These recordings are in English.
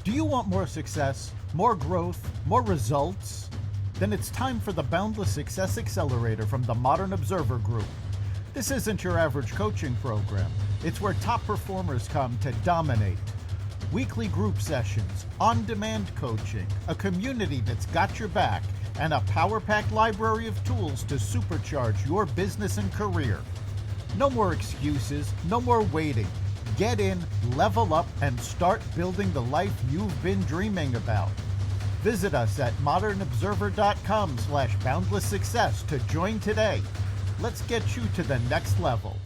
Do you want more success, more growth, more results? Then it's time for the Boundless Success Accelerator from the Modern Observer Group. This isn't your average coaching program. It's where top performers come to dominate. Weekly group sessions, on-demand coaching, a community that's got your back, and a power-packed library of tools to supercharge your business and career. No more excuses, no more waiting. Get in, level up, and start building the life you've been dreaming about. Visit us at modernobserver.com/boundlesssuccess to join today. Let's get you to the next level.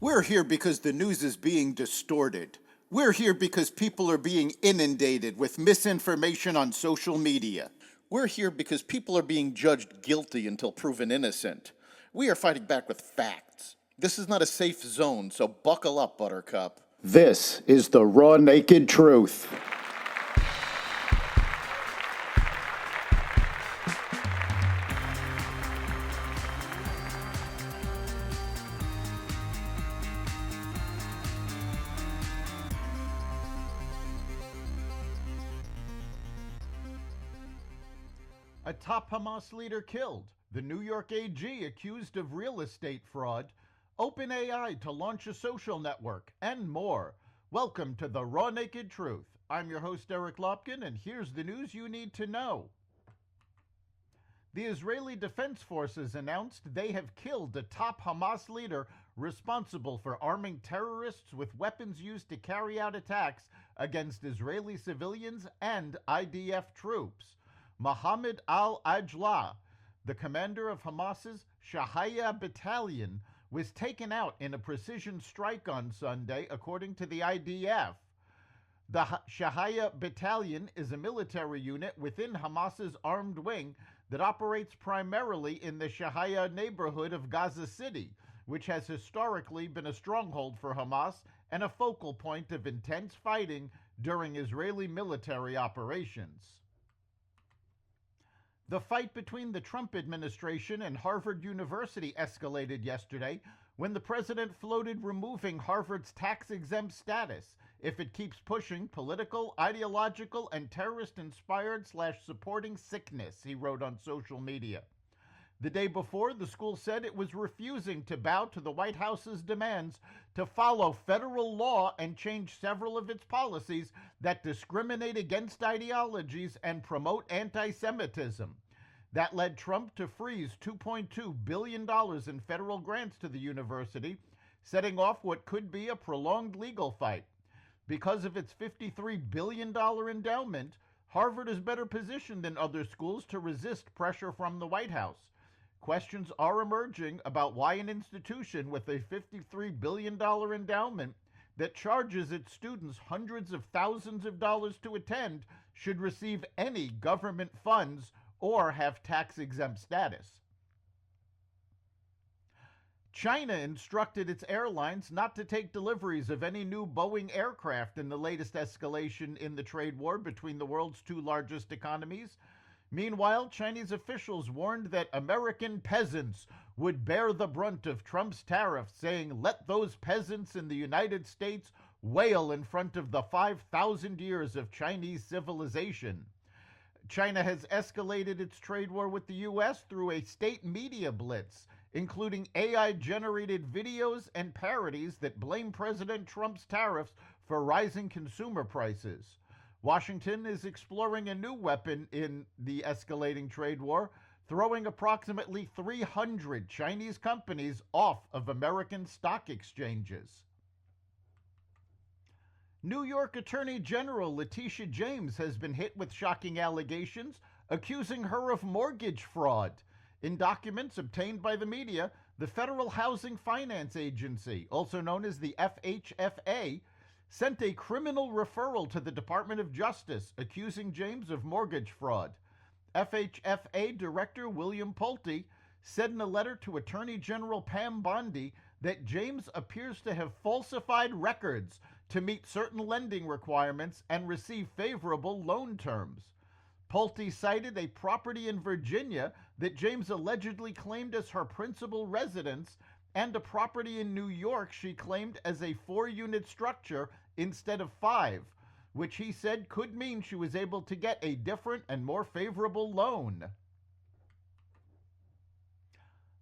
We're here because the news is being distorted. We're here because people are being inundated with misinformation on social media. We're here because people are being judged guilty until proven innocent. We are fighting back with facts. This is not a safe zone, so buckle up, Buttercup. This is the raw, naked truth. A top Hamas leader killed, the New York AG accused of real estate fraud, OpenAI to launch a social network, and more. Welcome to the Raw Naked Truth. I'm your host, Eric Lopkin, and here's the news you need to know. The Israeli Defense Forces announced they have killed a top Hamas leader responsible for arming terrorists with weapons used to carry out attacks against Israeli civilians and IDF troops. Mohammed al-Ajla, the commander of Hamas's Shahaya battalion, was taken out in a precision strike on Sunday, according to the IDF. The Shahaya battalion is a military unit within Hamas's armed wing that operates primarily in the Shahaya neighborhood of Gaza City, which has historically been a stronghold for Hamas and a focal point of intense fighting during Israeli military operations. The fight between the Trump administration and Harvard University escalated yesterday when the president floated removing Harvard's tax-exempt status if it keeps pushing political, ideological, and terrorist-inspired/supporting sickness, he wrote on social media. The day before, the school said it was refusing to bow to the White House's demands to follow federal law and change several of its policies that discriminate against ideologies and promote anti-Semitism. That led Trump to freeze $2.2 billion in federal grants to the university, setting off what could be a prolonged legal fight. Because of its $53 billion endowment, Harvard is better positioned than other schools to resist pressure from the White House. Questions are emerging about why an institution with a $53 billion endowment that charges its students hundreds of thousands of dollars to attend should receive any government funds or have tax-exempt status. China instructed its airlines not to take deliveries of any new Boeing aircraft in the latest escalation in the trade war between the world's two largest economies. Meanwhile, Chinese officials warned that American peasants would bear the brunt of Trump's tariffs, saying, "Let those peasants in the United States wail in front of the 5,000 years of Chinese civilization." China has escalated its trade war with the U.S. through a state media blitz, including AI-generated videos and parodies that blame President Trump's tariffs for rising consumer prices. Washington is exploring a new weapon in the escalating trade war, throwing approximately 300 Chinese companies off of American stock exchanges. New York Attorney General Letitia James has been hit with shocking allegations accusing her of mortgage fraud. In documents obtained by the media, the Federal Housing Finance Agency, also known as the FHFA, sent a criminal referral to the Department of Justice accusing James of mortgage fraud. FHFA Director William Pulte said in a letter to Attorney General Pam Bondi that James appears to have falsified records to meet certain lending requirements and receive favorable loan terms. Pulte cited a property in Virginia that James allegedly claimed as her principal residence and a property in New York she claimed as a 4-unit structure instead of 5, which he said could mean she was able to get a different and more favorable loan.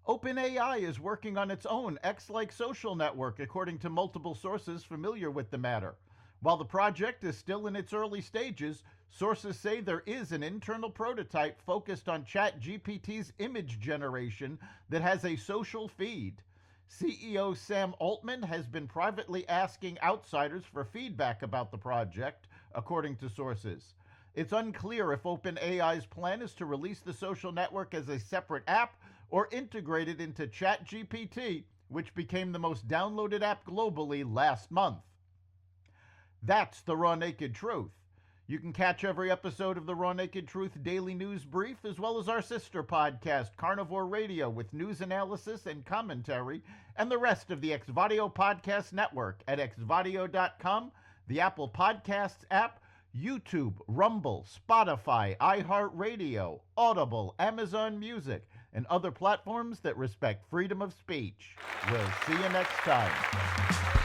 OpenAI is working on its own X-like social network, according to multiple sources familiar with the matter. While the project is still in its early stages, sources say there is an internal prototype focused on ChatGPT's image generation that has a social feed. CEO Sam Altman has been privately asking outsiders for feedback about the project, according to sources. It's unclear if OpenAI's plan is to release the social network as a separate app or integrate it into ChatGPT, which became the most downloaded app globally last month. That's the Raw Naked Truth. You can catch every episode of the Raw Naked Truth Daily News Brief, as well as our sister podcast, Carnivore Radio, with news analysis and commentary, and the rest of the Xvadio Podcast Network at xvadio.com, the Apple Podcasts app, YouTube, Rumble, Spotify, iHeartRadio, Audible, Amazon Music, and other platforms that respect freedom of speech. We'll see you next time.